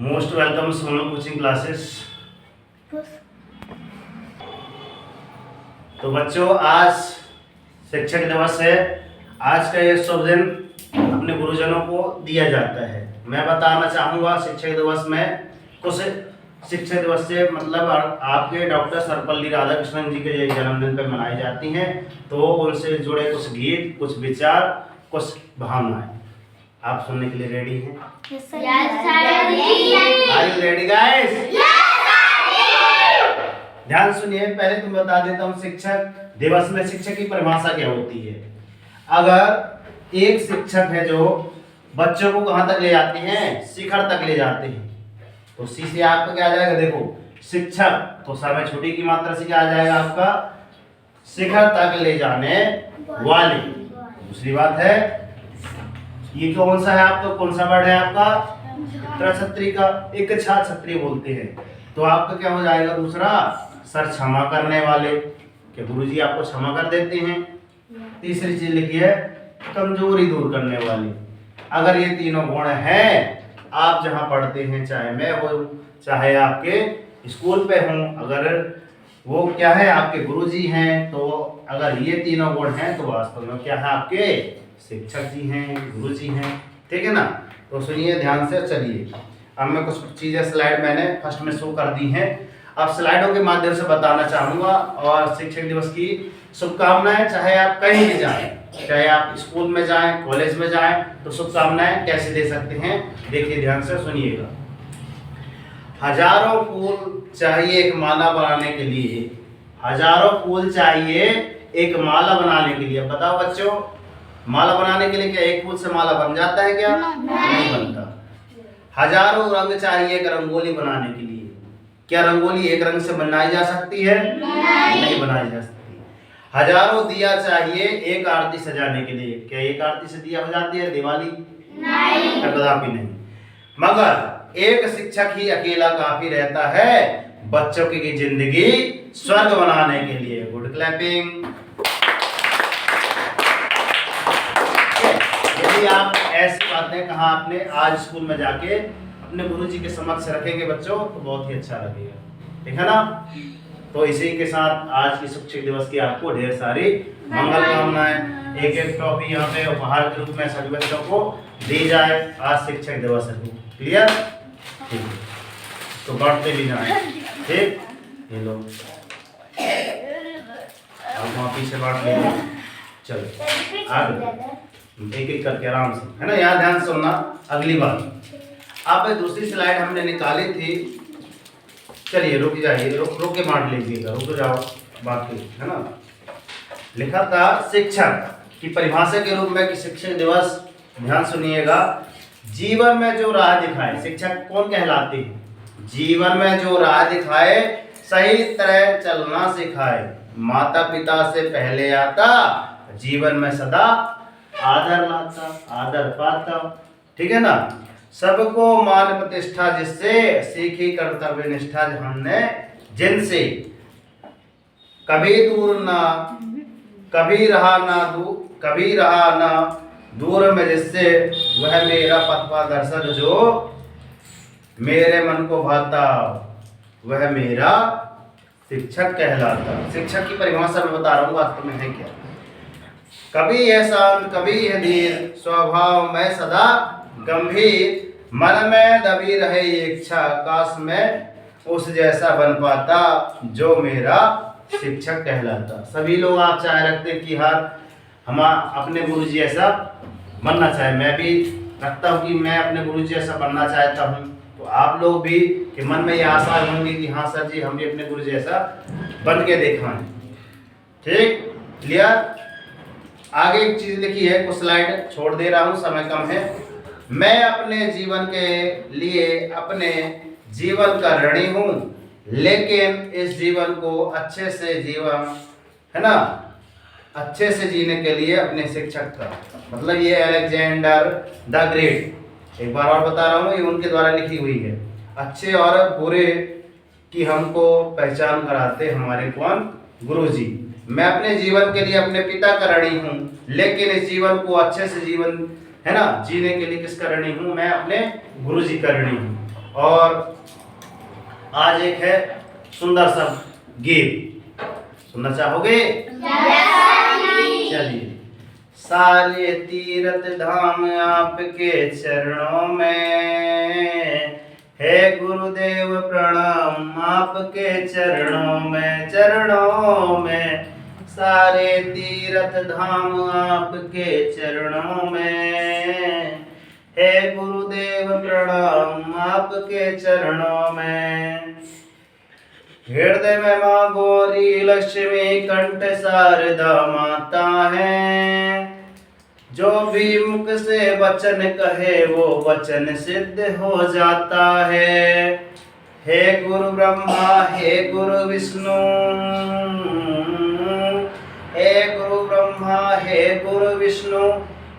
Most welcome Sonal coaching classes. तो बच्चों, आज शिक्षक दिवस है। आज का ये शुभ दिन अपने गुरुजनों को दिया जाता है। मैं बताना चाहूँगा शिक्षक दिवस में कुछ शिक्षक दिवस से मतलब आपके डॉक्टर सर्वपल्ली राधाकृष्णन जी के जन्मदिन पर मनाई जाती हैं। तो उनसे जुड़े कुछ गीत, कुछ विचार, कुछ भावनाएं आप सुनने के लिए रेडी हैं? Are you ready guys? ध्यान सुनिए, पहले तुम बता देता हूँ शिक्षक दिवस में शिक्षक की परिभाषा क्या होती है। अगर एक शिक्षक है जो बच्चों को कहां तक ले जाते हैं, शिखर तक ले जाते हैं, तो सी से आपका क्या आ जाएगा? देखो, शिक्षक तो समय छुट्टी की मात्रा से क्या आ जाएगा आपका? शिखर तक ले जाने वाले। दूसरी बात है, ये कौन सा है आपका, कौन सा वर्ड है आपका? त्रछत्री का इच्छा छत्री बोलते हैं। तो आपका क्या हो जाएगा? दूसरा, सर क्षमा करने वाले, कि गुरुजी आपको क्षमा कर देते हैं। तीसरी चीज लिखी है, कमजोरी दूर करने वाली। अगर ये तीनों गुण हैं, आप जहां पढ़ते हैं, चाहे मैं हूं, चाहे आपके स्कूल पे हूं, अगर वो क्या है आपके गुरुजी हैं, तो अगर ये तीनों गुण हैं तो वास्तव में क्या है? आपके शिक्षक जी हैं, गुरुजी हैं। ठीक है ना? तो सुनिए ध्यान से, चलिए अब मैं कुछ चीजें स्लाइड मैंने फर्स्ट में शो कर दी हैं। अब स्लाइडों के माध्यम से बताना चाहूंगा और शिक्षक दिवस की शुभकामनाएं। चाहे आप कहीं भी जाएं, चाहे आप स्कूल में जाएं, कॉलेज में जाएं, तो शुभकामनाएं कैसे दे सकते हैं, देखिए ध्यान से सुनिएगा। हजारों फूल चाहिए एक माला बनाने के लिए, हजारों फूल चाहिए एक माला बनाने के लिए। बताओ बच्चों, माला बनाने के लिए क्या एक फूल से माला बन जाता है क्या? नहीं बनता। हजारों रंग चाहिए एक रंगोली बनाने के लिए। क्या रंगोली एक रंग से बनाई जा सकती है? नहीं बनाई जा सकती। हजारों दिया चाहिए एक आरती सजाने के लिए। क्या एक आरती से दिया हो जाती है दिवाली? नहीं, कदापि नहीं। मगर एक शिक्षक ही अकेला काफी रहता है बच्चों की जिंदगी स्वर्ग बनाने के लिए। Good clapping. यदि आप ऐसी बातें कहा आपने आज स्कूल में जाके अपने गुरुजी के समक्ष रखेंगे बच्चों, तो बहुत ही अच्छा लगेगा। ठीक है ना? तो इसी के साथ आज की शिक्षक दिवस की आपको ढेर सारी मंगल कामनाएं। एक एक ट्रॉफी यहाँ पे उपहार के रूप में सभी बच्चों को दी जाए। आज शिक्षक दिवस है, क्लियर? ठीक है, तो बांटते भी जाए। ठीक, ये लो आप वहाँ पीछे बांट लीजिए। चलो आगे एक एक करके आराम से, है ना? यहाँ ध्यान से सुनना। अगली बात, आप दूसरी स्लाइड हमने निकाली थी। चलिए रुक जाइए, रुक के बांट लीजिएगा, रुक जाओ बाकी, है ना? लिखा था शिक्षक की परिभाषा के रूप में कि शिक्षक दिवस, ध्यान सुनिएगा, जीवन में जो राह दिखाए। शिक्षक कौन कहलाते हैं? जीवन में जो राह दिखाए, सही तरह चलना सिखाए, माता पिता से पहले आता, जीवन में सदा आदर लाता, आदर पाता। ठीक है ना? सबको मान प्रतिष्ठा जिससे, सीखी कर्तव्य निष्ठा हमने जिनसे, कभी दूर ना कभी रहा ना दूर में जिससे, वह मेरा पथ दर्शन जो मेरे मन को भाता, वह मेरा शिक्षक कहलाता। शिक्षक की परिभाषा में बता रहा हूँ वास्तव में है क्या। कभी है शांत, कभी है धीर, स्वभाव में सदा गंभीर, मन में दबी रहे इच्छा, काश में उस जैसा बन पाता, जो मेरा शिक्षक कहलाता। सभी लोग आप चाहे रखते कि हर हम अपने गुरुजी ऐसा बनना चाहे। मैं भी रखता हूँ कि मैं अपने गुरुजी ऐसा बनना चाहता हूँ। तो आप लोग भी कि मन में ये आशा होंगी कि हाँ सर जी, हम भी अपने गुरुजी ऐसा बन के दिखाएं। ठीक, क्लियर? आगे एक चीज लिखी है, कुछ स्लाइड छोड़ दे रहा हूं, समय कम है। मैं अपने जीवन के लिए अपने जीवन का ऋणी हूं, लेकिन इस जीवन को अच्छे से जीवन, है ना, अच्छे से जीने के लिए अपने शिक्षक का, मतलब ये अलेक्जेंडर द ग्रेट, एक बार और बता रहा हूं, ये उनके द्वारा लिखी हुई है। अच्छे और बुरे की हमको पहचान कराते हमारे कौन? गुरुजी। मैं अपने जीवन के लिए अपने पिता का ऋणी हूँ, लेकिन इस जीवन को अच्छे से जीवन, है ना, जीने के लिए किसका ऋणी हूँ? मैं अपने गुरुजी का ऋणी हूँ। और आज एक है सुंदर सा गीत सुनना चाहोगे? चलिए। सारे तीर्थ धाम आपके चरणों में है गुरुदेव प्रणाम आपके चरणों में सारे तीर्थ धाम आपके चरणों में हे गुरुदेव प्रणाम आपके चरणों में। हृदय में माँ गौरी लक्ष्मी कंठ शारदा माता है, जो भी मुख से वचन कहे वो वचन सिद्ध हो जाता है। हे गुरु ब्रह्मा हे गुरु विष्णु, हे गुरु ब्रह्मा हे गुरु विष्णु,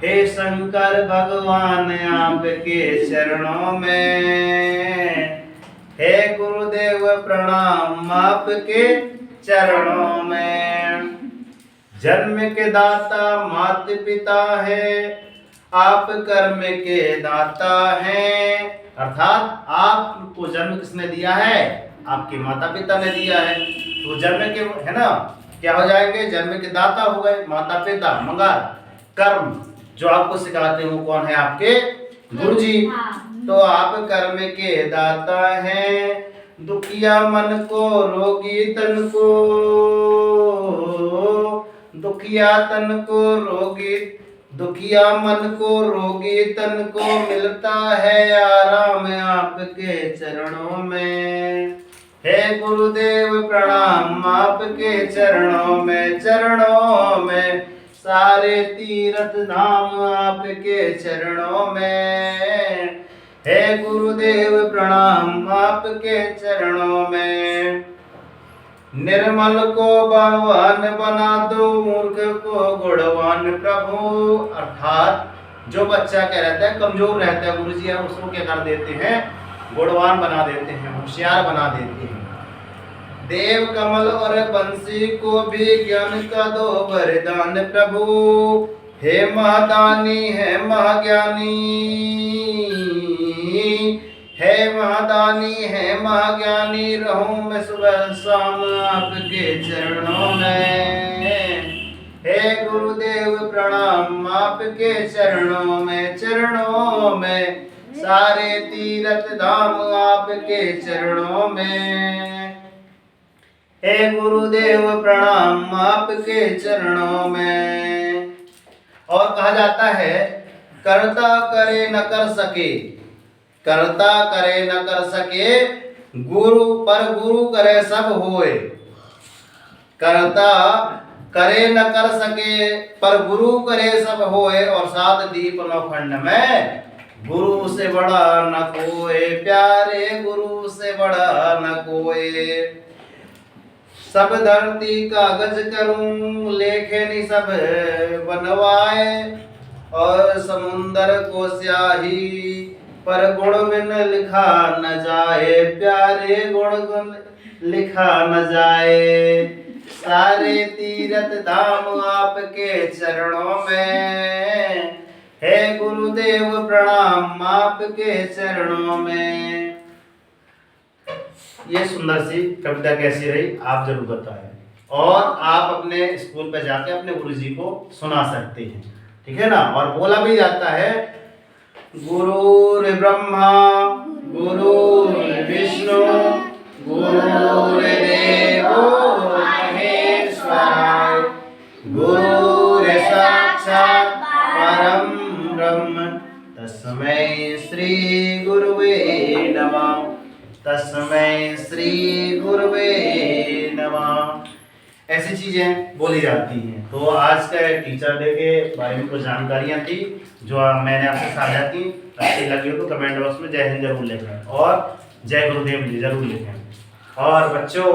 हे शंकर भगवान आपके चरणों में हे गुरुदेव प्रणाम आपके चरणों में। जन्म के दाता माता पिता है, आप कर्म के दाता हैं, अर्थात आपको जन्म किसने दिया है? आपके माता पिता ने दिया है। तो जन्म के है ना क्या हो जाएंगे? जन्म के दाता हो गए माता पिता, मगर कर्म जो आपको सिखाते हैं वो कौन है? आपके गुरुजी। तो आप कर्म के दाता हैं, दुखिया मन को रोगी तन को, दुखिया तन को रोगी, दुखिया मन को रोगी तन को मिलता है आराम आपके चरणों में। हे गुरुदेव प्रणाम आपके चरणों में सारे तीर्थ धाम आपके चरणों में। हे गुरुदेव प्रणाम आपके चरणों में। निर्मल को बलवान बना दो, मूर्ख को गुणवान प्रभु, अर्थात जो बच्चा क्या रहता है कमजोर रहता है गुरुजी हम उसको क्या कर देते हैं? गुणवान बना देते हैं, होशियार बना देते हैं। देव कमल और बंसी को भी ज्ञान का दो वरदान प्रभु, हे महादानी है महाज्ञानी, हे महादानी है महाज्ञानी, रहूं मैं सुबह शाम आपके चरणों में। हे गुरुदेव प्रणाम आपके चरणों में सारे तीर्थ धाम आपके चरणों में। हे गुरुदेव प्रणाम आपके चरणों में। और कहा जाता है कर्ता करे न कर सके, कर्ता करे न कर सके, गुरु पर गुरु करे सब होए। कर्ता करे न कर सके पर गुरु करे सब होए, और सात दीप नौखंड में गुरु से बड़ा न कोई, प्यारे गुरु से बड़ा न कोई। सब धरती कागज करूं लेखे नि सब बनवाए, और समुंदर को स्याही पर गुण बिन लिखा न जाए, प्यारे गुण लिखा न जाए। सारे तीर्थ धाम आपके चरणों में, हे गुरुदेव प्रणाम आपके चरणों में। ये सुंदर सी कविता कैसी रही आप जरूर बताएं, और आप अपने स्कूल पे जाके अपने गुरुजी को सुना सकते हैं, ठीक है ना। और बोला भी जाता है गुरुर् ब्रह्मा गुरुर्विष्णु गुरुर्देवो महेश्वराय, गुरुर् साक्षात् परम ब्रह्म तस्मै श्री गुरुवे नमः, तस्मै श्री गुरुवे नमः। ऐसी चीजें बोली जाती हैं। तो आज का टीचर डे के बारे में कुछ जानकारियां थी जो मैंने आपसे साझा की। अच्छी लगी हो तो कमेंट बॉक्स में जय हिंद जरूर लिखें और जय गुरुदेव जी जरूर लिखें। और बच्चों,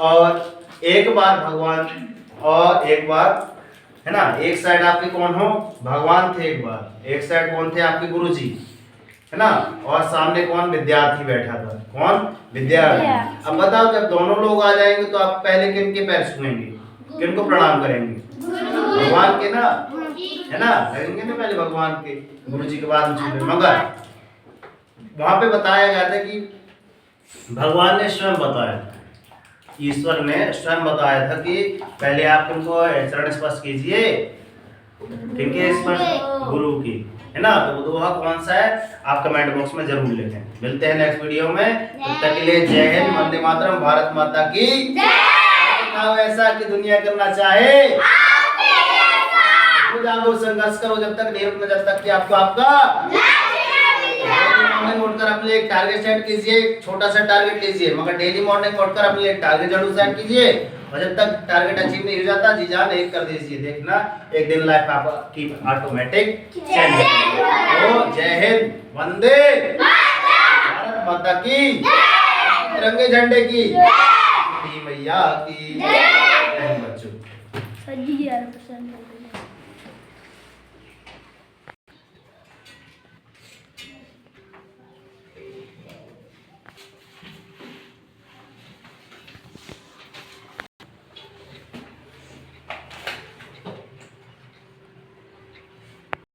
और एक बार भगवान, और एक बार है ना, एक साइड आपके कौन हो? भगवान थे एक बार, एक साइड कौन थे? आपके गुरुजी, है ना, और सामने कौन? विद्यार्थी बैठा था। कौन? विद्यार्थी। अब बताओ जब दोनों लोग आ जाएंगे तो आप पहले किन के पैर छुएंगे, किन को प्रणाम करेंगे? भगवान के ना, है ना, करेंगे ना पहले भगवान के, गुरुजी के बाद में छूएंगे। मगर वहां पे बताया गया था कि भगवान ने स्वयं बताया था, ईश्वर ने स्वयं बताया था कि पहले आप तुमको चरण स्पर्श कीजिए, किनके स्पर्श? गुरु की, है ना। तो वो दोहा कौन सा है आप कमेंट बॉक्स में जरूर लिखें। मिलते हैं नेक्स्ट वीडियो में, तब तक के लिए जय हिंद, वंदे मातरम, भारत माता की जय। ऐसा कि दुनिया करना चाहे जागो, संघर्ष करो जब तक नहीं रुकना, जब तक कि आपको आपका मॉर्निंग उठकर अपने लिए एक टारगेट सेट कीजिए, छोटा सा टारगेट लीजिए, मगर डेली मॉर्निंग उठकर अपने लिए एक टारगेट जरूर सेट कीजिए, और जब तक टारगेट अचीव नहीं हो जाता जी जान एक कर दीजिए, देखना एक दिन लाइफ आपकी ऑटोमेटिक चेंज हो। तो जय हिंद, वंदे भारत माता की, तिरंगे झंडे की, मैया की जय। बच्चों